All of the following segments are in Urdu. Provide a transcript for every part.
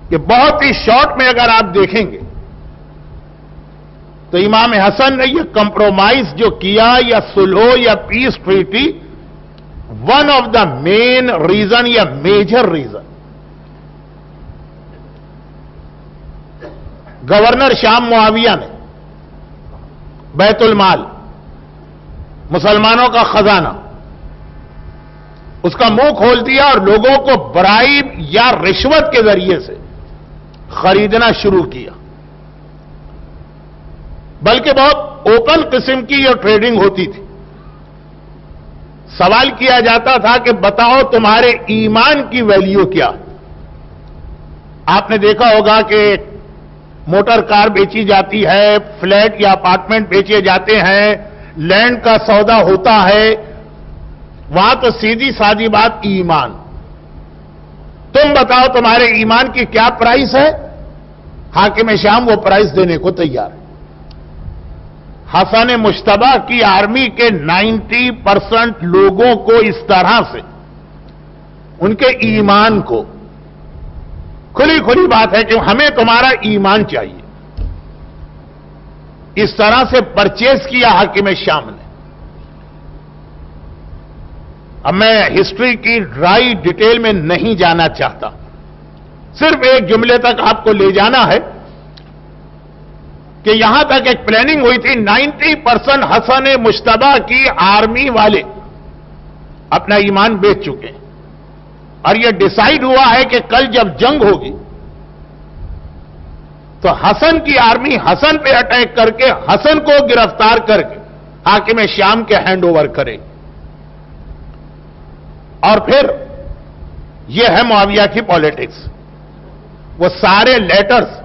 کہ بہت ہی شارٹ میں اگر آپ دیکھیں گے تو امام حسن نے یہ کمپرومائز جو کیا یا سلو یا peace treaty, one of the main reason یا major reason, governor Sham Muawiya نے بیت المال، مسلمانوں کا خزانہ، اس کا منہ کھول دیا اور لوگوں کو برائب یا رشوت کے ذریعے سے خریدنا شروع کیا، بلکہ بہت اوپن قسم کی یہ ٹریڈنگ ہوتی تھی۔ سوال کیا جاتا تھا کہ بتاؤ تمہارے ایمان کی ویلیو کیا؟ آپ نے دیکھا ہوگا کہ موٹر کار بیچی جاتی ہے، فلیٹ یا اپارٹمنٹ بیچے جاتے ہیں، لینڈ کا سودا ہوتا ہے، وہاں تو سیدھی سادی بات ایمان، تم بتاؤ تمہارے ایمان کی کیا پرائس ہے؟ حاکم شام وہ پرائس دینے کو تیار ہے۔ حسن مشتبہ کی آرمی کے 90% لوگوں کو اس طرح سے ان کے ایمان کو، کھلی کھلی بات ہے کہ ہمیں تمہارا ایمان چاہیے، اس طرح سے پرچیز کیا حاکم شام نے۔ اب میں ہسٹری کی ڈرائی ڈیٹیل میں نہیں جانا چاہتا، صرف ایک جملے تک آپ کو لے جانا ہے کہ یہاں تک ایک پلاننگ ہوئی تھی، 90% حسن مشتبہ کی آرمی والے اپنا ایمان بیچ چکے ہیں، اور یہ ڈیسائیڈ ہوا ہے کہ کل جب جنگ ہوگی تو حسن کی آرمی حسن پہ اٹیک کر کے حسن کو گرفتار کر کے حاکم شام کے ہینڈ اوور کرے، اور پھر یہ ہے معاویہ کی پالیٹکس۔ وہ سارے لیٹرز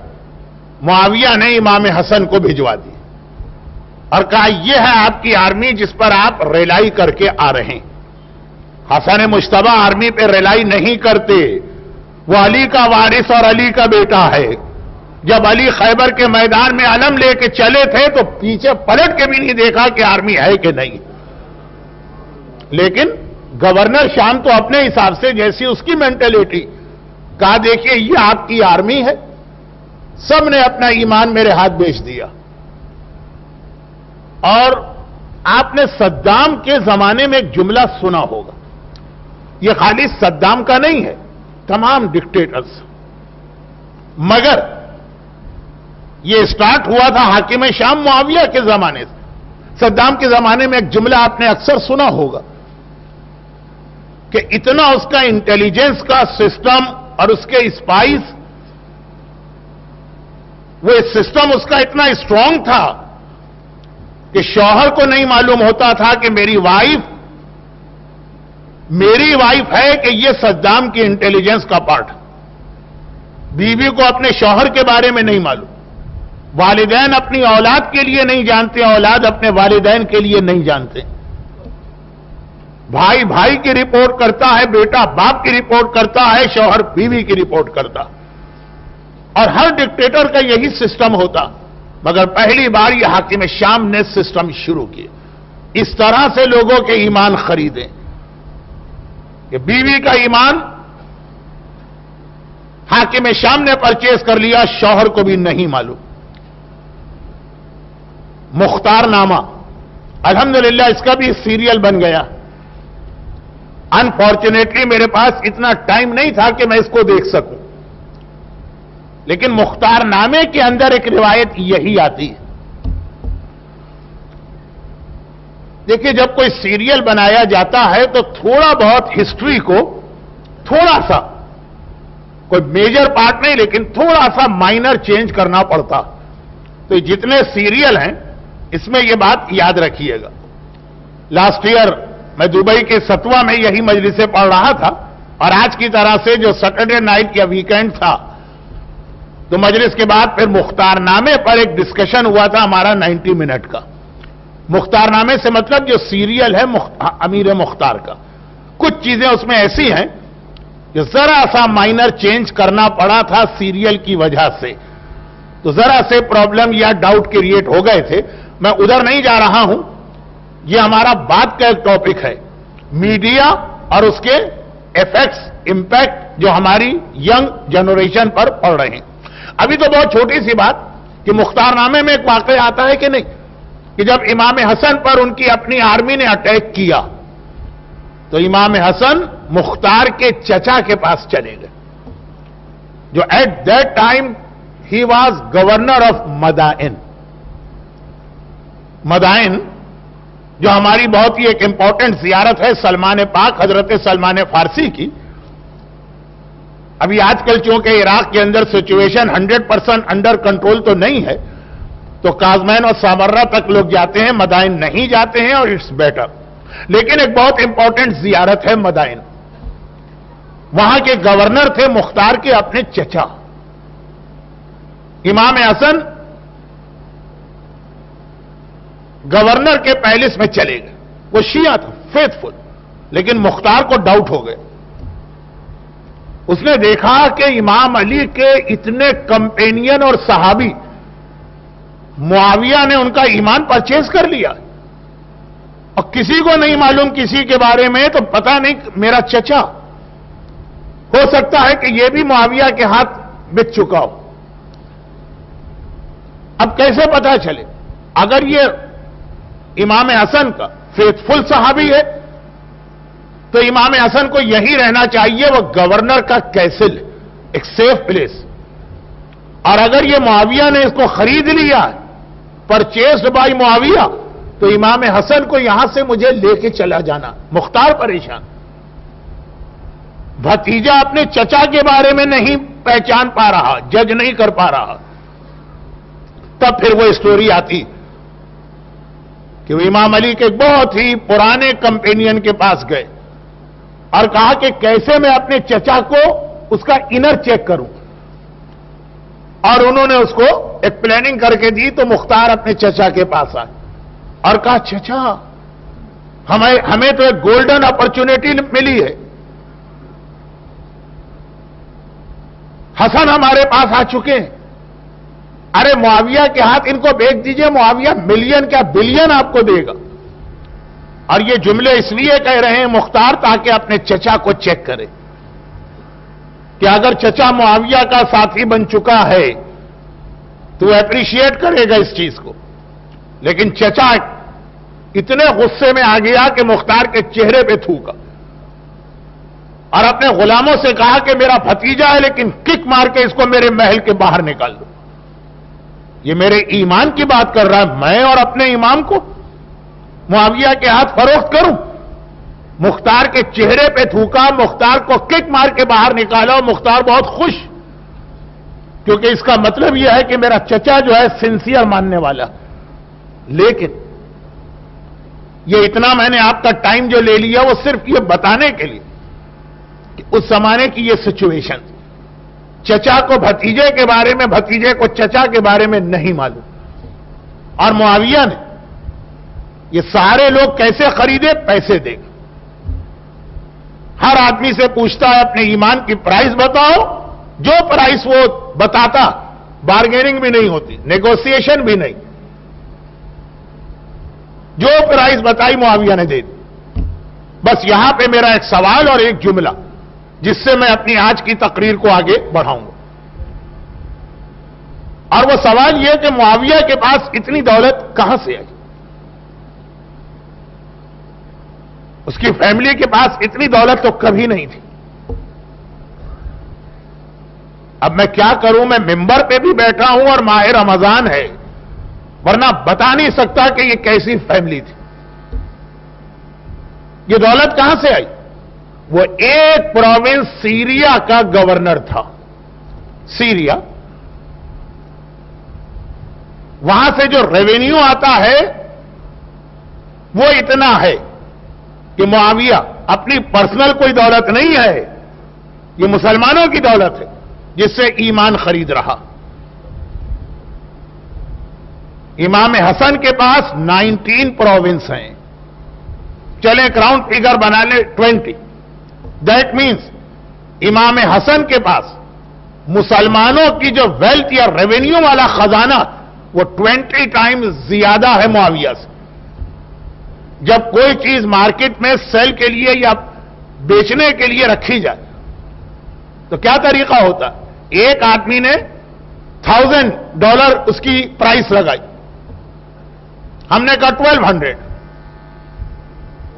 معاویہ نے امام حسن کو بھجوا دی اور کہا یہ ہے آپ کی آرمی جس پر آپ ریلائی کر کے آ رہے ہیں۔ حسن مشتبہ آرمی پہ ریلائی نہیں کرتے، وہ علی کا وارث اور علی کا بیٹا ہے۔ جب علی خیبر کے میدان میں علم لے کے چلے تھے تو پیچھے پلٹ کے بھی نہیں دیکھا کہ آرمی ہے کہ نہیں، لیکن گورنر شام تو اپنے حساب سے جیسی اس کی مینٹلٹی، کہا دیکھیے یہ آپ کی آرمی ہے، سب نے اپنا ایمان میرے ہاتھ بیچ دیا۔ اور آپ نے صدام کے زمانے میں ایک جملہ سنا ہوگا، یہ خالی صدام کا نہیں ہے، تمام ڈکٹیٹرز، مگر یہ سٹارٹ ہوا تھا حاکم شام معاویہ کے زمانے سے۔ صدام کے زمانے میں ایک جملہ آپ نے اکثر سنا ہوگا کہ اتنا اس کا انٹیلیجنس کا سسٹم اور اس کے اسپائس، وہ سسٹم اس کا اتنا اسٹرانگ تھا کہ شوہر کو نہیں معلوم ہوتا تھا کہ میری وائف ہے کہ یہ صدام کی انٹیلیجنس کا پارٹ ہے۔ بیوی کو اپنے شوہر کے بارے میں نہیں معلوم، والدین اپنی اولاد کے لیے نہیں جانتے، اولاد اپنے والدین کے لیے نہیں جانتے، بھائی بھائی کی رپورٹ کرتا ہے، بیٹا باپ کی رپورٹ کرتا ہے، شوہر بیوی کی رپورٹ کرتا، اور ہر ڈکٹیٹر کا یہی سسٹم ہوتا، مگر پہلی بار یہ حاکم شام نے سسٹم شروع کیا، اس طرح سے لوگوں کے ایمان خریدیں کہ بیوی کا ایمان حاکم شام نے پرچیز کر لیا، شوہر کو بھی نہیں معلوم۔ مختار نامہ، الحمدللہ اس کا بھی سیریل بن گیا۔ انفارچونیٹلی میرے پاس اتنا ٹائم نہیں تھا کہ میں اس کو دیکھ سکوں، لیکن مختار نامے کے اندر ایک روایت یہی آتی ہے۔ دیکھیے جب کوئی سیریل بنایا جاتا ہے تو تھوڑا بہت ہسٹری کو تھوڑا سا، کوئی میجر پارٹ نہیں لیکن تھوڑا سا مائنر چینج کرنا پڑتا، تو جتنے سیریل ہیں اس میں یہ بات یاد رکھیے گا۔ لاسٹ ایئر میں دبئی کے ستوا میں یہی مجلس سے پڑھ رہا تھا، اور آج کی طرح سے جو سیٹرڈے نائٹ یا ویکینڈ تھا تو مجلس کے بعد پھر مختار نامے پر ایک ڈسکشن ہوا تھا ہمارا 90 منٹ کا۔ مختار نامے سے مطلب جو سیریل ہے امیر مختار کا، کچھ چیزیں اس میں ایسی ہیں جو ذرا سا مائنر چینج کرنا پڑا تھا سیریل کی وجہ سے، تو ذرا سے پرابلم یا ڈاؤٹ کریٹ ہو گئے تھے۔ میں ادھر نہیں جا رہا ہوں، یہ ہمارا بات کا ایک ٹاپک ہے، میڈیا اور اس کے ایفیکٹس امپیکٹ جو ہماری ینگ جنریشن پر پڑ رہے ہیں. ابھی تو بہت چھوٹی سی بات کہ مختار نامے میں ایک واقعہ آتا ہے کہ نہیں کہ جب امام حسن پر ان کی اپنی آرمی نے اٹیک کیا تو امام حسن مختار کے چچا کے پاس چلے گئے جو ایٹ دیٹ ٹائم ہی was governor of Madain. Madain جو ہماری بہت ہی ایک امپورٹنٹ زیارت ہے سلمان پاک حضرت سلمان فارسی کی. ابھی آج کل چونکہ عراق کے اندر سچویشن 100% انڈر کنٹرول تو نہیں ہے تو کازمین اور سامرہ تک لوگ جاتے ہیں, مدائن نہیں جاتے ہیں اور اٹس بیٹر. لیکن ایک بہت امپورٹنٹ زیارت ہے مدائن. وہاں کے گورنر تھے مختار کے اپنے چچا امام حسن. گورنر کے پیلس میں چلے گئے. وہ شیعہ تھا فیتھ فل, لیکن مختار کو ڈاؤٹ ہو گئے. اس نے دیکھا کہ امام علی کے اتنے کمپینین اور صحابی معاویہ نے ان کا ایمان پرچیز کر لیا اور کسی کو نہیں معلوم کسی کے بارے میں, تو پتہ نہیں میرا چچا ہو سکتا ہے کہ یہ بھی معاویہ کے ہاتھ بک چکا ہو. اب کیسے پتہ چلے؟ اگر یہ امام حسن کا فیتھ فل صحابی ہے تو امام حسن کو یہی رہنا چاہیے, وہ گورنر کا کیسل, ایک سیف پلیس. اور اگر یہ معاویہ نے اس کو خرید لیا پرچیزڈ بائی معاویہ تو امام حسن کو یہاں سے مجھے لے کے چلا جانا. مختار پریشان, بھتیجا اپنے چچا کے بارے میں نہیں پہچان پا رہا, جج نہیں کر پا رہا. تب پھر وہ اسٹوری آتی کہ وہ امام علی کے بہت ہی پرانے کمپینین کے پاس گئے اور کہا کہ کیسے میں اپنے چچا کو اس کا انر چیک کروں. اور انہوں نے اس کو ایک پلاننگ کر کے دی. تو مختار اپنے چچا کے پاس آئے اور کہا چچا ہمیں تو ایک گولڈن اپرچونٹی ملی ہے, حسن ہمارے پاس آ چکے ہیں. ارے معاویہ کے ہاتھ ان کو بیچ دیجئے, معاویہ ملین کیا بلین آپ کو دے گا. اور یہ جملے اس لیے کہہ رہے ہیں مختار تاکہ اپنے چچا کو چیک کرے کہ اگر چچا معاویہ کا ساتھی بن چکا ہے تو اپریشیٹ کرے گا اس چیز کو. لیکن چچا اتنے غصے میں آ گیا کہ مختار کے چہرے پہ تھوکا اور اپنے غلاموں سے کہا کہ میرا بھتیجا ہے لیکن کک مار کے اس کو میرے محل کے باہر نکال دو. یہ میرے ایمان کی بات کر رہا ہے, میں اور اپنے امام کو معاویہ کے ہاتھ فروخت کروں. مختار کے چہرے پہ تھوکا, مختار کو کک مار کے باہر نکالا. مختار بہت خوش کیونکہ اس کا مطلب یہ ہے کہ میرا چچا جو ہے سنسیئر ماننے والا. لیکن یہ اتنا میں نے آپ کا ٹائم جو لے لیا وہ صرف یہ بتانے کے لیے کہ اس زمانے کی یہ سچویشن, چچا کو بھتیجے کے بارے میں, بھتیجے کو چچا کے بارے میں نہیں معلوم. اور معاویہ نے یہ سارے لوگ کیسے خریدے؟ پیسے دے گا. ہر آدمی سے پوچھتا ہے اپنے ایمان کی پرائز بتاؤ, جو پرائز وہ بتاتا بارگیننگ بھی نہیں ہوتی, نیگوسیشن بھی نہیں, جو پرائز بتائی معاویہ نے دے دی. بس یہاں پہ میرا ایک سوال اور ایک جملہ جس سے میں اپنی آج کی تقریر کو آگے بڑھاؤں گا, اور وہ سوال یہ کہ معاویہ کے پاس اتنی دولت کہاں سے آئی؟ اس کی فیملی کے پاس اتنی دولت تو کبھی نہیں تھی. اب میں کیا کروں, میں ممبر پہ بھی بیٹھا ہوں اور ماہ رمضان ہے, ورنہ بتا نہیں سکتا کہ یہ کیسی فیملی تھی. یہ دولت کہاں سے آئی؟ وہ ایک پروونس سیریا کا گورنر تھا. سیریا, وہاں سے جو ریونیو آتا ہے وہ اتنا ہے کہ معاویہ اپنی پرسنل کوئی دولت نہیں ہے, یہ مسلمانوں کی دولت ہے جس سے ایمان خرید رہا. امام حسن کے پاس 19 پروونس ہیں, چلیں کراؤنڈ فگر بنا لیں 20. دیٹ مینس امام حسن کے پاس مسلمانوں کی جو ویلتھ یا ریونیو والا خزانہ وہ 20 ٹائمز زیادہ ہے معاویہ سے. جب کوئی چیز مارکیٹ میں سیل کے لیے یا بیچنے کے لیے رکھی جائے تو کیا طریقہ ہوتا؟ ایک آدمی نے $1,000 اس کی پرائس لگائی، ہم نے کہا 1200،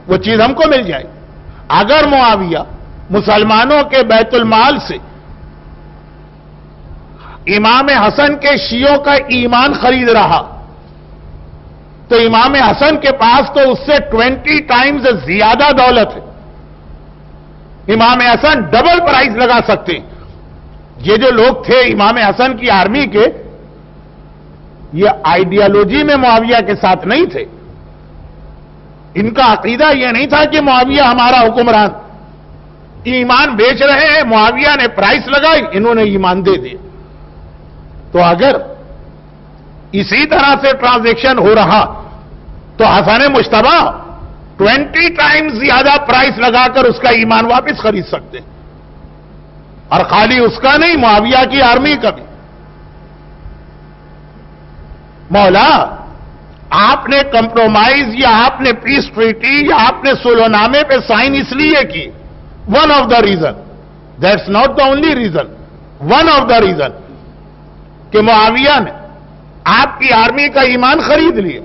وہ چیز ہم کو مل جائے۔ اگر معاویہ مسلمانوں کے بیت المال سے امام حسن کے شیعوں کا ایمان خرید رہا تو امام حسن کے پاس تو اس سے 20 ٹائمز زیادہ دولت ہے، امام حسن ڈبل پرائز لگا سکتے ہیں۔ یہ جو لوگ تھے امام حسن کی آرمی کے، یہ آئیڈیالوجی میں معاویہ کے ساتھ نہیں تھے، ان کا عقیدہ یہ نہیں تھا کہ معاویہ ہمارا حکمران، ایمان بیچ رہے ہیں، معاویہ نے پرائس لگائی، انہوں نے ایمان دے دیے۔ تو اگر اسی طرح سے ٹرانزیکشن ہو رہا تو حسن مجتبی 20 ٹائمز زیادہ پرائس لگا کر اس کا ایمان واپس خرید سکتے، اور خالی اس کا نہیں، معاویہ کی آرمی کا بھی۔ مولا، آپ نے کمپرومائز یا آپ نے پیس ٹریٹی یا آپ نے سولو نامے پہ سائن اس لیے کی، one of the reason, that's not the only reason, one of the reason, کہ معاویہ نے آپ کی آرمی کا ایمان خرید لیا،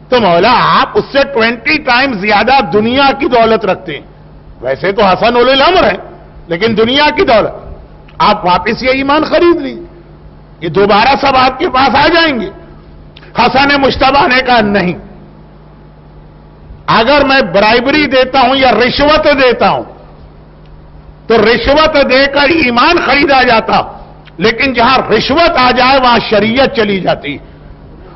تو مولا آپ اس سے 20 ٹائم زیادہ دنیا کی دولت رکھتے ہیں۔ ویسے تو حسن اولی الامر ہیں، لیکن دنیا کی دولت، آپ واپس یہ ایمان خرید لیجیے، یہ دوبارہ سب آپ کے پاس آ جائیں گے۔ حسن مجتبی نے کہا نہیں، اگر میں برائبری دیتا ہوں یا رشوت دیتا ہوں تو رشوت دے کر ایمان خریدا جاتا، لیکن جہاں رشوت آ جائے وہاں شریعت چلی جاتی،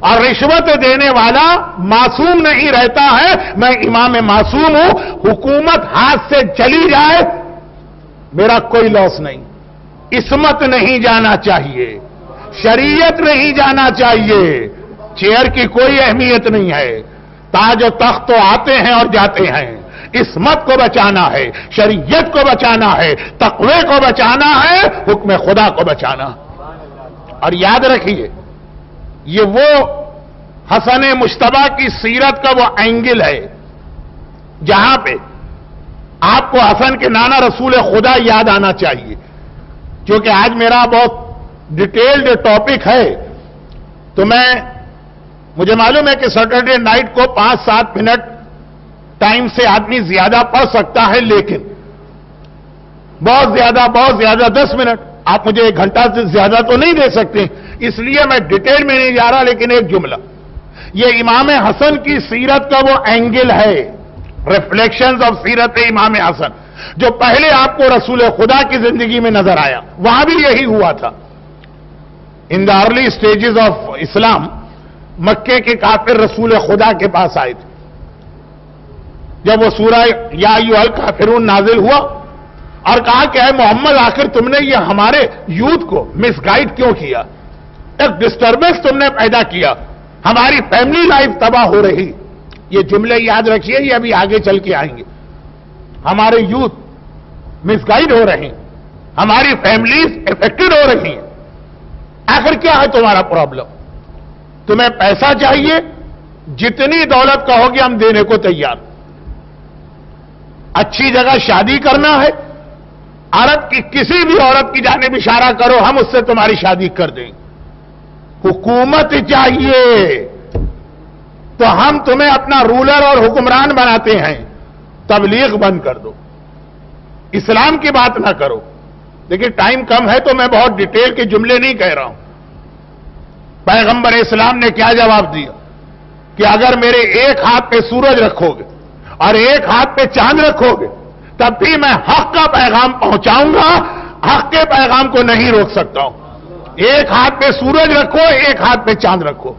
اور رشوت دینے والا معصوم نہیں رہتا ہے۔ میں امام معصوم ہوں، حکومت ہاتھ سے چلی جائے میرا کوئی لاس نہیں، عصمت نہیں جانا چاہیے، شریعت نہیں جانا چاہیے، چیئر کی کوئی اہمیت نہیں ہے، تاج و تخت تو آتے ہیں اور جاتے ہیں، عصمت کو بچانا ہے، شریعت کو بچانا ہے، تقوی کو بچانا ہے، حکم خدا کو بچانا۔ اور یاد رکھیے، یہ وہ حسن مجتبی کی سیرت کا وہ اینگل ہے جہاں پہ آپ کو حسن کے نانا رسول خدا یاد آنا چاہیے، کیونکہ آج میرا بہت ڈیٹیلڈ ٹاپک ہے، تو مجھے معلوم ہے کہ سیٹرڈے نائٹ کو 5-7 منٹ ٹائم سے آدمی زیادہ پڑھ سکتا ہے، لیکن بہت زیادہ 10 منٹ، آپ مجھے 1 گھنٹہ سے زیادہ تو نہیں دے سکتے، اس لیے میں ڈیٹیل میں نہیں جا رہا، لیکن ایک جملہ، یہ امام حسن کی سیرت کا وہ اینگل ہے، ریفلیکشنز آف سیرت امام حسن، جو پہلے آپ کو رسول خدا کی زندگی میں نظر آیا، وہاں بھی یہی ہوا تھا۔ ان دا ارلی سٹیجز آف اسلام، مکے کے کافر رسول خدا کے پاس آئے تھے، جب وہ سورہ یا ایھا الکافرون نازل ہوا اور کہا کہ اے محمد، آخر تم نے یہ ہمارے یوتھ کو مس گائیڈ کیوں کیا، ایک ڈسٹربنس تم نے پیدا کیا، ہماری فیملی لائف تباہ ہو رہی۔ یہ جملے یاد رکھیے، یہ ابھی آگے چل کے آئیں گے۔ ہمارے یوتھ مس گائیڈ ہو رہے ہیں، ہماری فیملیز افیکٹڈ ہو رہی ہیں، آخر کیا ہے تمہارا پرابلم؟ تمہیں پیسہ چاہیے، جتنی دولت کہو گے ہم دینے کو تیار، اچھی جگہ شادی کرنا ہے، عرب کی کسی بھی عورت کی جانب اشارہ کرو، ہم اس سے تمہاری شادی کر دیں، حکومت چاہیے تو ہم تمہیں اپنا رولر اور حکمران بناتے ہیں، تبلیغ بند کر دو، اسلام کی بات نہ کرو۔ لیکن ٹائم کم ہے تو میں بہت ڈیٹیل کے جملے نہیں کہہ رہا ہوں۔ پیغمبر اسلام نے کیا جواب دیا کہ اگر میرے ایک ہاتھ پہ سورج رکھو گے اور ایک ہاتھ پہ چاند رکھو گے تب بھی میں حق کا پیغام پہنچاؤں گا، حق کے پیغام کو نہیں روک سکتا ہوں۔ ایک ہاتھ پہ سورج رکھو، ایک ہاتھ پہ چاند رکھو۔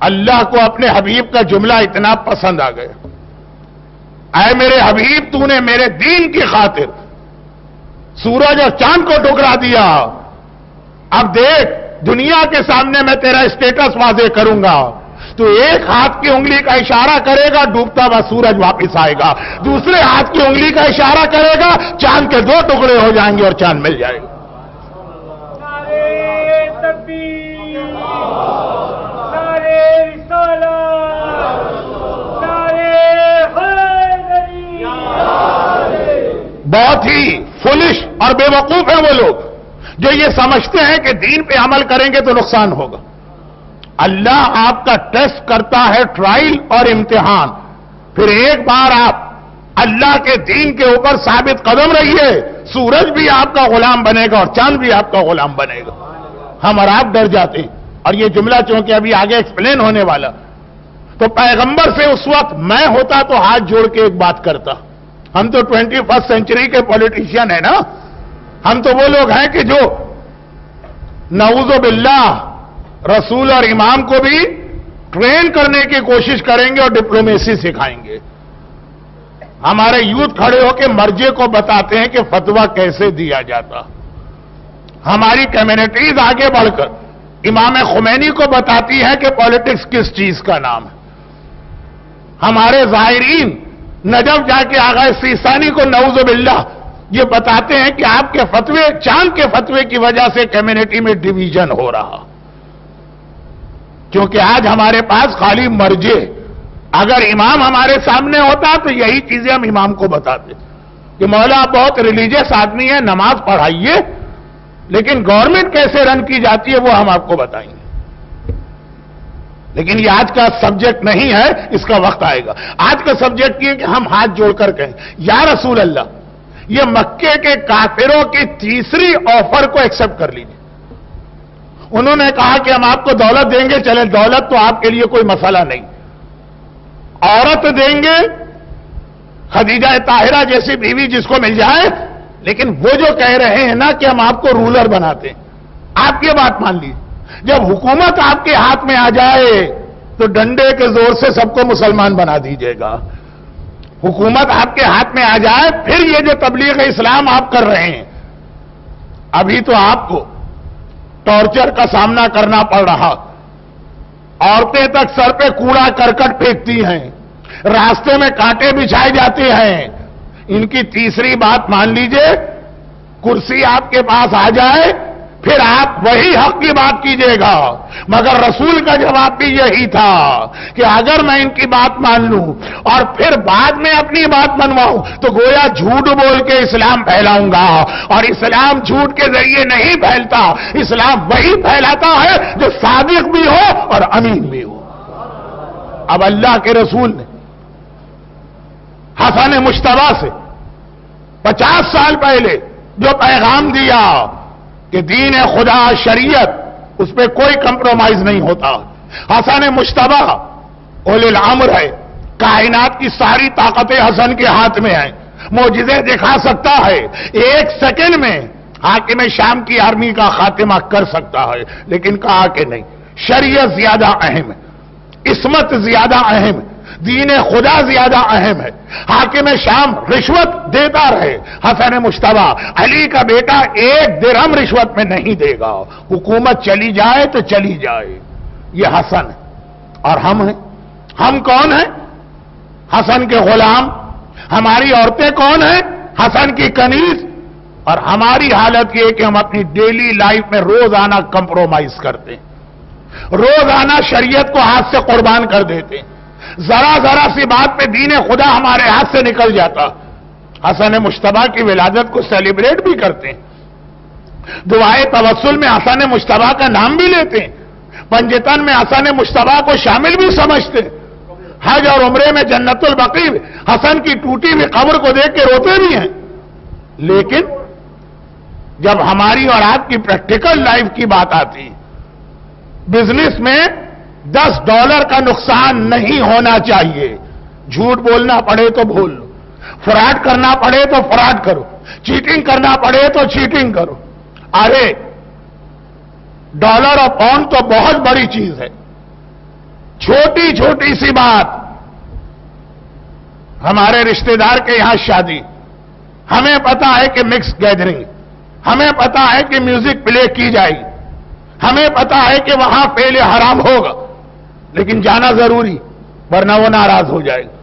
اللہ کو اپنے حبیب کا جملہ اتنا پسند آ گیا، اے میرے حبیب، تو نے میرے دین کی خاطر سورج اور چاند کو ٹکرا دیا، اب دیکھ دنیا کے سامنے میں تیرا اسٹیٹس واضح کروں گا، تو ایک ہاتھ کی انگلی کا اشارہ کرے گا، ڈوبتا ہوا سورج واپس آئے گا، دوسرے ہاتھ کی انگلی کا اشارہ کرے گا، چاند کے 2 ٹکڑے ہو جائیں گے اور چاند مل جائے گا۔ نعرے تکبیر، نعرے رسالت، نعرے حیدری، بہت ہی فولش اور بیوقوف ہیں وہ لوگ جو یہ سمجھتے ہیں کہ دین پہ عمل کریں گے تو نقصان ہوگا. اللہ آپ کا ٹیسٹ کرتا ہے، ٹرائل اور امتحان. پھر ایک بار آپ اللہ کے دین کے اوپر ثابت قدم رہیے، سورج بھی آپ کا غلام بنے گا اور چاند بھی آپ کا غلام بنے گا. ہم اور آپ ڈر جاتے ہیں، اور یہ جملہ چونکہ ابھی آگے ایکسپلین ہونے والا. تو پیغمبر سے اس وقت میں ہوتا تو ہاتھ جوڑ کے ایک بات کرتا. ہم تو 21 سینچری کے پولیٹیشین ہیں نا. ہم تو وہ لوگ ہیں کہ جو نعوذ باللہ رسول اور امام کو بھی ٹرین کرنے کی کوشش کریں گے اور ڈپلومیسی سکھائیں گے. ہمارے یوتھ کھڑے ہو کے مرجے کو بتاتے ہیں کہ فتویٰ کیسے دیا جاتا. ہماری کمیونٹیز آگے بڑھ کر امام خمینی کو بتاتی ہے کہ پالیٹکس کس چیز کا نام ہے. ہمارے ظاہرین نجف جا کے آغا سیستانی کو نعوذ باللہ یہ بتاتے ہیں کہ آپ کے فتوے، چاند کے فتوے کی وجہ سے کمیونٹی میں ڈویژن ہو رہا. کیونکہ آج ہمارے پاس خالی مرجے. اگر امام ہمارے سامنے ہوتا تو یہی چیزیں ہم امام کو بتاتے کہ مولا آپ بہت ریلیجیس آدمی ہے، نماز پڑھائیے، لیکن گورنمنٹ کیسے رن کی جاتی ہے وہ ہم آپ کو بتائیں گے. لیکن یہ آج کا سبجیکٹ نہیں ہے، اس کا وقت آئے گا. آج کا سبجیکٹ یہ کہ ہم ہاتھ جوڑ کر کہیں یا رسول اللہ، یہ مکے کے کافروں کی تیسری آفر کو ایکسپٹ کر لیجیے. انہوں نے کہا کہ ہم آپ کو دولت دیں گے، چلیں دولت تو آپ کے لیے کوئی مسئلہ نہیں، عورت دیں گے، خدیجہ طاہرہ جیسی بیوی جس کو مل جائے. لیکن وہ جو کہہ رہے ہیں نا کہ ہم آپ کو رولر بناتے ہیں، آپ یہ بات مان لیجیے. جب حکومت آپ کے ہاتھ میں آ جائے تو ڈنڈے کے زور سے سب کو مسلمان بنا دیجیے گا. حکومت آپ کے ہاتھ میں آ جائے پھر یہ جو تبلیغ اسلام آپ کر رہے ہیں، ابھی تو آپ کو ٹارچر کا سامنا کرنا پڑ رہا. عورتیں تک سر پہ کوڑا کرکٹ پھینکتی ہیں، راستے میں کانٹے بچھائے جاتے ہیں. ان کی تیسری بات مان لیجئے، کرسی آپ کے پاس آ جائے پھر آپ وہی حق کی بات کیجئے گا. مگر رسول کا جواب بھی یہی تھا کہ اگر میں ان کی بات مان لوں اور پھر بعد میں اپنی بات منواؤں تو گویا جھوٹ بول کے اسلام پھیلاؤں گا. اور اسلام جھوٹ کے ذریعے نہیں پھیلتا، اسلام وہی پھیلاتا ہے جو صادق بھی ہو اور امین بھی ہو. اب اللہ کے رسول نے حسن مجتبی سے 50 سال پہلے جو پیغام دیا کہ دین خدا شریعت اس پہ کوئی کمپرومائز نہیں ہوتا. حسن مجتبی اولی الامر ہے، کائنات کی ساری طاقتیں حسن کے ہاتھ میں ہیں، معجزے دکھا سکتا ہے، 1 سیکنڈ میں حاکم شام کی آرمی کا خاتمہ کر سکتا ہے. لیکن کہا کہ نہیں، شریعت زیادہ اہم ہے، عصمت زیادہ اہم ہے، دین خدا زیادہ اہم ہے. حاکم شام رشوت دیتا رہے، حسن مجتبی علی کا بیٹا 1 درہم رشوت میں نہیں دے گا. حکومت چلی جائے تو چلی جائے. یہ حسن ہے. اور ہم ہیں، ہم کون ہیں؟ حسن کے غلام. ہماری عورتیں کون ہیں؟ حسن کی کنیز. اور ہماری حالت یہ کہ ہم اپنی ڈیلی لائف میں روزانہ کمپرومائز کرتے ہیں، روزانہ شریعت کو ہاتھ سے قربان کر دیتے ہیں. ذرا ذرا سی بات پہ دین خدا ہمارے ہاتھ سے نکل جاتا. حسن مجتبی کی ولادت کو سیلیبریٹ بھی کرتے ہیں، دعائے توسل میں حسن مجتبی کا نام بھی لیتے ہیں، پنجتن میں حسن مجتبی کو شامل بھی سمجھتے ہیں. حج اور عمرے میں جنت البقیع حسن کی ٹوٹی ہوئی قبر کو دیکھ کے روتے بھی ہیں. لیکن جب ہماری اور آپ کی پریکٹیکل لائف کی بات آتی، بزنس میں $10 کا نقصان نہیں ہونا چاہیے. جھوٹ بولنا پڑے تو بول لو، فراڈ کرنا پڑے تو فراڈ کرو، چیٹنگ کرنا پڑے تو چیٹنگ کرو. ارے ڈالر اور پاؤنڈ تو بہت بڑی چیز ہے. چھوٹی چھوٹی سی بات، ہمارے رشتہ دار کے یہاں شادی، ہمیں پتا ہے کہ مکس گیدرنگ، ہمیں پتا ہے کہ میوزک پلے کی جائے گی، ہمیں پتا ہے کہ وہاں فعل حرام ہوگا، لیکن جانا ضروری ورنہ وہ ناراض ہو جائے گا.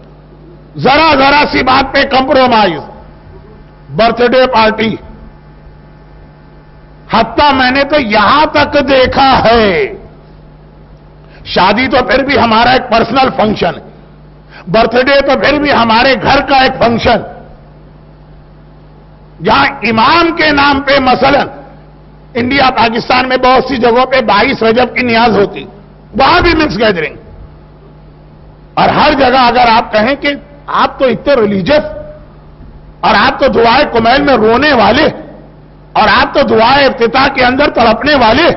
ذرا ذرا سی بات پہ کمپرومائز. برتھ ڈے پارٹی، حتیٰ میں نے تو یہاں تک دیکھا ہے، شادی تو پھر بھی ہمارا ایک پرسنل فنکشن ہے، برتھ ڈے تو پھر بھی ہمارے گھر کا ایک فنکشن. جہاں امام کے نام پہ مثلا انڈیا پاکستان میں بہت سی جگہوں پہ 22 رجب کی نیاز ہوتی، وہاں بھی مکس گیدرنگ. اور ہر جگہ اگر آپ کہیں کہ آپ تو اتنے ریلیجس، اور آپ تو دعائے کمیل میں رونے والے، اور آپ تو دعائے افتتاح کے اندر تڑپنے والے،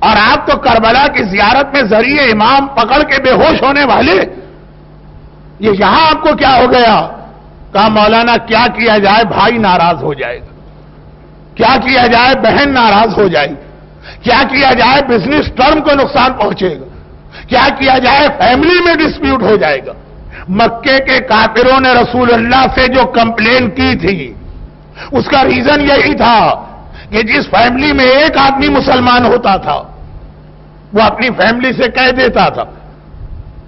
اور آپ تو کربلا کی زیارت میں ذریعے امام پکڑ کے بے ہوش ہونے والے، یہ یہاں آپ کو کیا ہو گیا؟ کہا مولانا کیا کیا جائے، بھائی ناراض ہو جائے گا، کیا کیا جائے بہن ناراض ہو جائے گی، کیا کیا جائے بزنس ٹرم کو نقصان پہنچے گا، کیا کیا جائے فیملی میں ڈسپیوٹ ہو جائے گا. مکے کے کافروں نے رسول اللہ سے جو کمپلین کی تھی اس کا ریزن یہی تھا کہ جس فیملی میں ایک آدمی مسلمان ہوتا تھا وہ اپنی فیملی سے کہہ دیتا تھا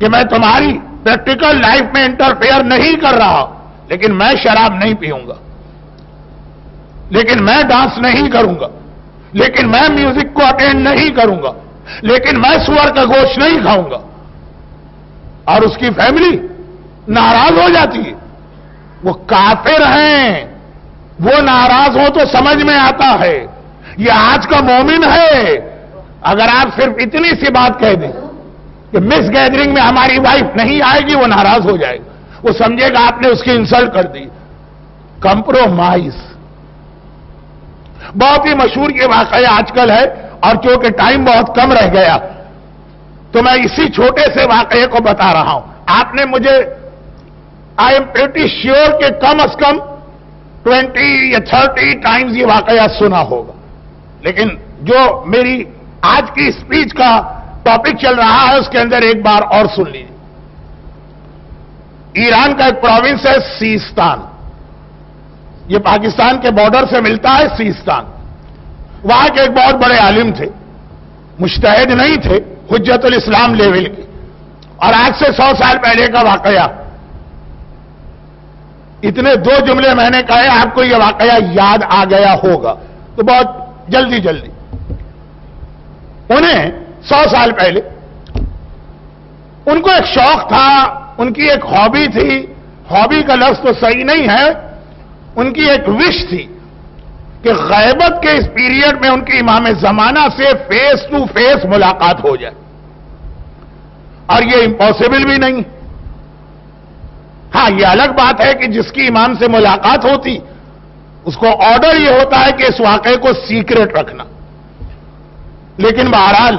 کہ میں تمہاری پریکٹیکل لائف میں انٹرفیئر نہیں کر رہا، لیکن میں شراب نہیں پیوں گا، لیکن میں ڈانس نہیں کروں گا، لیکن میں میوزک کو اٹینڈ نہیں کروں گا، لیکن میں سور کا گوشت نہیں کھاؤں گا. اور اس کی فیملی ناراض ہو جاتی ہے. وہ کافر ہیں، وہ ناراض ہو تو سمجھ میں آتا ہے یہ آج کا مومن ہے. اگر آپ صرف اتنی سی بات کہہ دیں کہ مس گیدرنگ میں ہماری وائف نہیں آئے گی، وہ ناراض ہو جائے گا، وہ سمجھے گا آپ نے اس کی انسلٹ کر دی. کمپرومائز بہت ہی مشہور یہ واقعہ آج کل ہے، اور چونکہ ٹائم بہت کم رہ گیا تو میں اسی چھوٹے سے واقعے کو بتا رہا ہوں. آپ نے مجھے آئی ایم پریٹی شیور کہ کم از کم 20 یا 30 ٹائمز یہ واقعہ سنا ہوگا، لیکن جو میری آج کی اسپیچ کا ٹاپک چل رہا ہے اس کے اندر ایک بار اور سن لیجیے. ایران کا ایک پروونس ہے سیستان، یہ پاکستان کے بارڈر سے ملتا ہے سیستان. وہاں کے ایک بہت بڑے عالم تھے، مجتہد نہیں تھے، حجت الاسلام لیول کے. اور آج سے 100 سال پہلے کا واقعہ، اتنے 2 جملے میں نے کہے آپ کو یہ واقعہ یاد آ گیا ہوگا تو بہت جلدی انہیں 100 سال پہلے ان کو ایک شوق تھا، ان کی ایک ہابی تھی، ہابی کا لفظ تو صحیح نہیں ہے، ان کی ایک وش تھی کہ غیبت کے اس پیریڈ میں ان کے امام زمانہ سے فیس ٹو فیس ملاقات ہو جائے. اور یہ امپاسبل بھی نہیں. ہاں یہ الگ بات ہے کہ جس کی امام سے ملاقات ہوتی اس کو آرڈر یہ ہوتا ہے کہ اس واقعے کو سیکرٹ رکھنا. لیکن بہرحال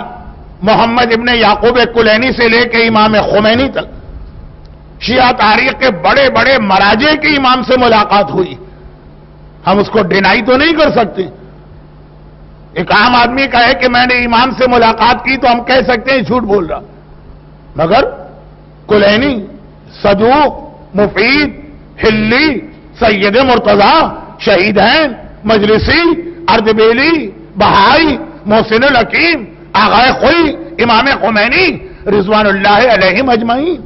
محمد ابن یعقوب کلینی سے لے کے امام خمینی تک شیعہ تاریخ کے بڑے بڑے مراجع کی امام سے ملاقات ہوئی. ہم اس کو ڈینائی تو نہیں کر سکتے. ایک عام آدمی کہے کہ میں نے امام سے ملاقات کی تو ہم کہہ سکتے ہیں جھوٹ بول رہا، مگر کلینی، صدوق، مفید، حلی، سید مرتضی، شہیدین، مجلسی، اردبیلی، بہائی، محسن الحکیم، آغائے خوئی، امام خمینی رضوان اللہ علیہم اجمعین.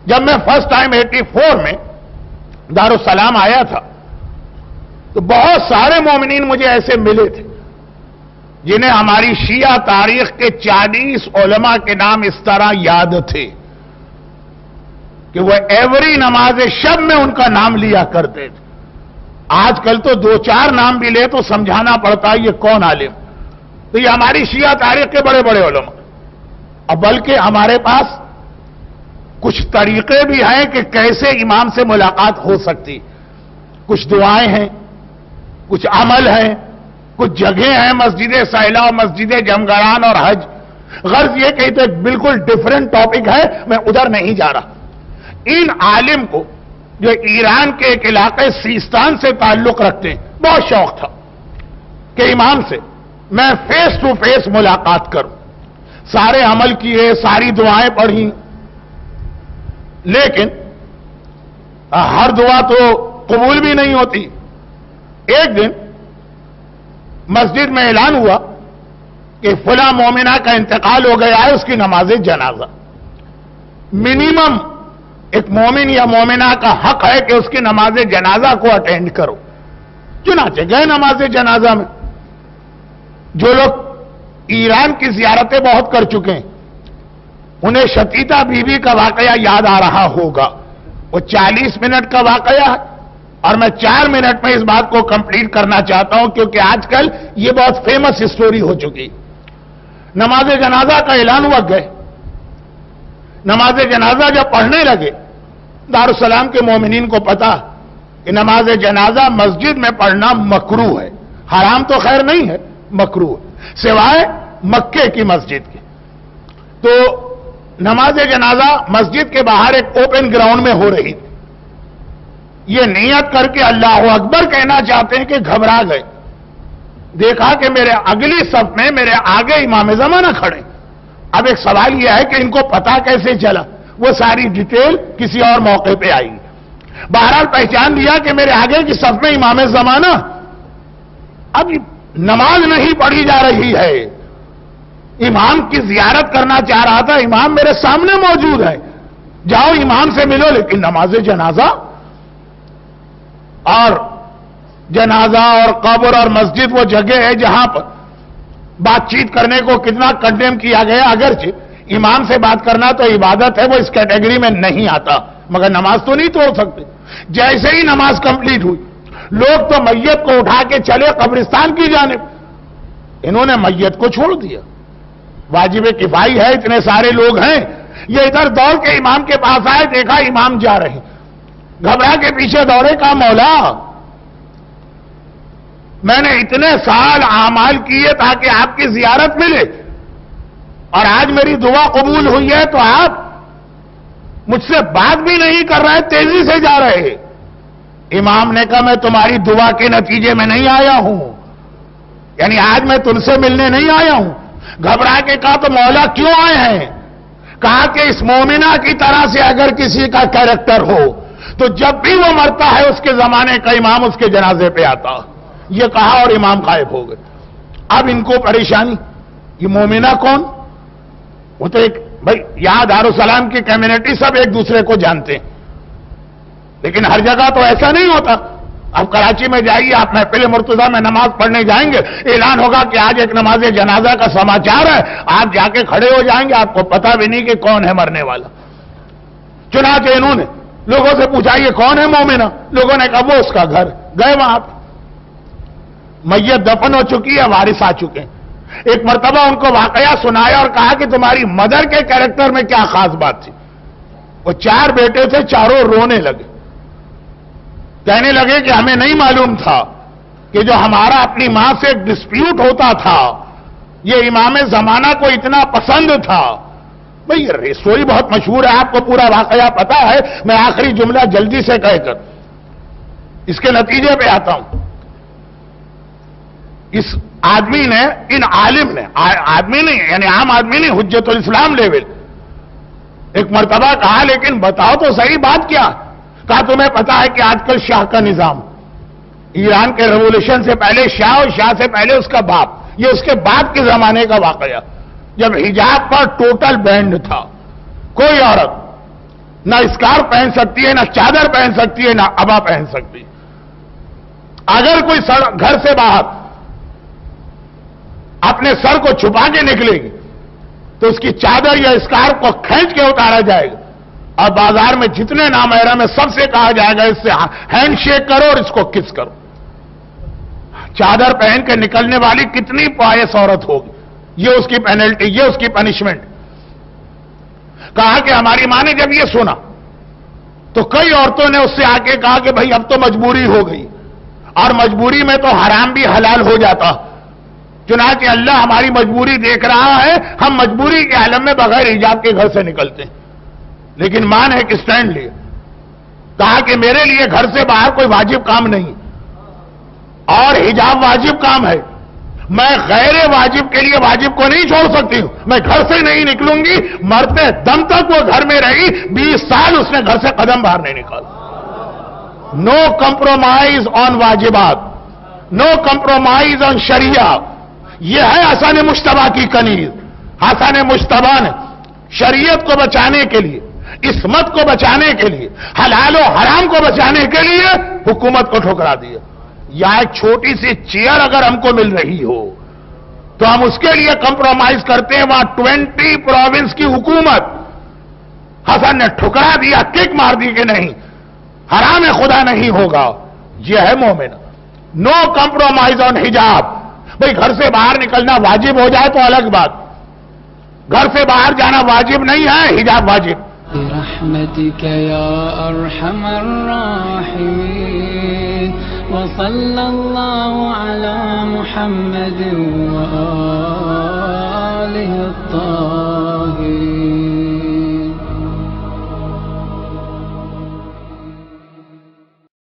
جب میں فرسٹ ٹائم 84 میں دارالسلام آیا تھا تو بہت سارے مومنین مجھے ایسے ملے تھے جنہیں ہماری شیعہ تاریخ کے 40 علماء کے نام اس طرح یاد تھے کہ وہ ایوری نماز شب میں ان کا نام لیا کرتے تھے. آج کل تو 2-4 نام بھی لے تو سمجھانا پڑتا ہے یہ کون عالم. تو یہ ہماری شیعہ تاریخ کے بڑے بڑے علماء. اور بلکہ ہمارے پاس کچھ طریقے بھی ہیں کہ کیسے امام سے ملاقات ہو سکتی. کچھ دعائیں ہیں، کچھ عمل ہیں، کچھ جگہیں ہیں، مسجد سہلا، مسجد جمگران اور حج. غرض یہ کہ تو ایک بالکل ڈیفرنٹ ٹاپک ہے، میں ادھر نہیں جا رہا. ان عالم کو جو ایران کے ایک علاقے سیستان سے تعلق رکھتے ہیں بہت شوق تھا کہ امام سے میں فیس ٹو فیس ملاقات کروں. سارے عمل کیے، ساری دعائیں پڑھی، لیکن ہر دعا تو قبول بھی نہیں ہوتی. ایک دن مسجد میں اعلان ہوا کہ فلاں مومنہ کا انتقال ہو گیا ہے، اس کی نماز جنازہ. منیمم ایک مومن یا مومنہ کا حق ہے کہ اس کی نماز جنازہ کو اٹینڈ کرو. چنانچہ گئے نماز جنازہ میں. جو لوگ ایران کی زیارتیں بہت کر چکے ہیں انہیں شتیتا بی بی کا واقعہ یاد آ رہا ہوگا. وہ 40 منٹ کا واقعہ ہے. اور میں 4 منٹ میں اس بات کو کمپلیٹ کرنا چاہتا ہوں کیونکہ آج کل یہ بہت فیمس اسٹوری ہو چکی. نماز جنازہ کا اعلان ہوا گئے. نماز جنازہ جب پڑھنے لگے دارالسلام کے مومنین کو پتا کہ نماز جنازہ مسجد میں پڑھنا مکروہ ہے. حرام تو خیر نہیں ہے، مکروہ ہے، سوائے مکے کی مسجد کے. تو نماز جنازہ مسجد کے باہر ایک اوپن گراؤنڈ میں ہو رہی تھی. یہ نیت کر کے اللہ اکبر کہنا چاہتے ہیں کہ گھبرا گئے. دیکھا کہ میرے اگلی صف میں میرے آگے امام زمانہ کھڑے. اب ایک سوال یہ ہے کہ ان کو پتا کیسے چلا؟ وہ ساری ڈیٹیل کسی اور موقع پہ آئی. بہرحال پہچان لیا کہ میرے آگے کی صف میں امام زمانہ. اب نماز نہیں پڑھی جا رہی ہے، امام کی زیارت کرنا چاہ رہا تھا. امام میرے سامنے موجود ہے، جاؤ امام سے ملو. لیکن نماز جنازہ اور جنازہ اور قبر اور مسجد وہ جگہ ہے جہاں پر بات چیت کرنے کو کتنا کنڈیم کیا گیا. اگرچہ امام سے بات کرنا تو عبادت ہے، وہ اس کیٹیگری میں نہیں آتا، مگر نماز تو نہیں توڑ سکتے. جیسے ہی نماز کمپلیٹ ہوئی لوگ تو میت کو اٹھا کے چلے قبرستان کی جانب. انہوں نے میت کو چھوڑ دیا. واجب کفائی ہے، اتنے سارے لوگ ہیں. یہ ادھر دوڑ کے امام کے پاس آئے، دیکھا امام جا رہے، گھبرا کے پیچھے دوڑے. کہا مولا میں نے اتنے سال اعمال کیے تاکہ آپ کی زیارت ملے اور آج میری دعا قبول ہوئی ہے تو آپ مجھ سے بات بھی نہیں کر رہے، تیزی سے جا رہے. امام نے کہا میں تمہاری دعا کے نتیجے میں نہیں آیا ہوں، یعنی آج میں تم سے ملنے نہیں آیا ہوں. گھبرا کے کہا تو مولا کیوں آئے ہیں؟ کہا کہ اس مومنہ کی طرح سے اگر کسی کا کیریکٹر ہو تو جب بھی وہ مرتا ہے اس کے زمانے کا امام اس کے جنازے پہ آتا. یہ کہا اور امام غائب ہو گئے. اب ان کو پریشانی، یہ مومنہ کون؟ وہ تو ایک بھائی یہاں دارالسلام کی کمیونٹی سب ایک دوسرے کو جانتے ہیں، لیکن ہر جگہ تو ایسا نہیں ہوتا. اب کراچی میں جائیے آپ، محفل مرتضیٰ میں نماز پڑھنے جائیں گے، اعلان ہوگا کہ آج ایک نماز جنازہ کا سماچار ہے، آپ جا کے کھڑے ہو جائیں گے، آپ کو پتہ بھی نہیں کہ کون ہے مرنے والا. چنانچہ انہوں نے لوگوں سے پوچھا یہ کون ہے مومنہ؟ لوگوں نے کہا وہ اس کا گھر. گئے وہاں پہ، میت دفن ہو چکی ہے، وارث آ چکے ہیں. ایک مرتبہ ان کو واقعہ سنایا اور کہا کہ تمہاری مدر کے کیریکٹر میں کیا خاص بات تھی؟ وہ 4 بیٹے تھے، چاروں رونے لگے، کہنے لگے کہ ہمیں نہیں معلوم تھا کہ جو ہمارا اپنی ماں سے ایک ڈسپیوٹ ہوتا تھا یہ امام زمانہ کو اتنا پسند تھا. بھئی یہ سٹوری بہت مشہور ہے، آپ کو پورا واقعہ پتا ہے. میں آخری جملہ جلدی سے کہہ کر اس کے نتیجے پہ آتا ہوں. اس آدمی نے، ان عالم نے، آدمی نہیں یعنی عام آدمی نہیں، حجت الاسلام لیول، ایک مرتبہ کہا لیکن بتاؤ تو صحیح بات کیا؟ کہا تمہیں پتا ہے کہ آج کل شاہ کا نظام، ایران کے ریولوشن سے پہلے شاہ اور شاہ سے پہلے اس کا باپ، یہ اس کے باپ کے زمانے کا واقعہ، جب حجاب پر ٹوٹل بینڈ تھا. کوئی عورت نہ اسکارف پہن سکتی ہے، نہ چادر پہن سکتی ہے، نہ عبا پہن سکتی. اگر کوئی گھر سے باہر اپنے سر کو چھپا کے نکلے گی تو اس کی چادر یا اسکارف کو کھینچ کے اتارا جائے گا اور بازار میں جتنے نامحرم ہے سب سے کہا جائے گا اس سے ہینڈ شیک کرو اور اس کو کس کرو. چادر پہن کے نکلنے والی کتنی پائس عورت ہوگی، یہ اس کی پینلٹی، یہ اس کی پنشمنٹ. کہا کہ ہماری ماں نے جب یہ سنا تو کئی عورتوں نے اس سے آ کے کہا کہ بھائی اب تو مجبوری ہو گئی، اور مجبوری میں تو حرام بھی حلال ہو جاتا. چنانچہ اللہ ہماری مجبوری دیکھ رہا ہے، ہم مجبوری کے عالم میں بغیر حجاب کے گھر سے نکلتے ہیں. لیکن ماں نے ایک سٹینڈ لیا، کہا کہ میرے لیے گھر سے باہر کوئی واجب کام نہیں اور حجاب واجب کام ہے. میں غیر واجب کے لیے واجب کو نہیں چھوڑ سکتی ہوں. میں گھر سے نہیں نکلوں گی، مرتے دم تک وہ گھر میں رہی. 20 سال اس نے گھر سے قدم باہر نہیں نکالا. نو کمپرومائز آن واجبات، نو کمپرومائز آن شریعہ. یہ ہے حسن مجتبی کی کنیز. حسن مجتبی نے شریعت کو بچانے کے لیے، عصمت کو بچانے کے لیے، حلال و حرام کو بچانے کے لیے حکومت کو ٹھکرا دیا. یا ایک چھوٹی سی چیئر اگر ہم کو مل رہی ہو تو ہم اس کے لیے کمپرومائز کرتے ہیں. وہاں 20 پروونس کی حکومت حسن نے ٹھکرا دیا، کک مار دی کہ نہیں، حرام خدا نہیں ہوگا. یہ ہے مومن. نو کمپرومائز آن حجاب. بھئی گھر سے باہر نکلنا واجب ہو جائے تو الگ بات, گھر سے باہر جانا واجب نہیں ہے, حجاب واجب. برحمتك يا أرحم الراحمين وصلى الله على محمد وآله الطاهرين.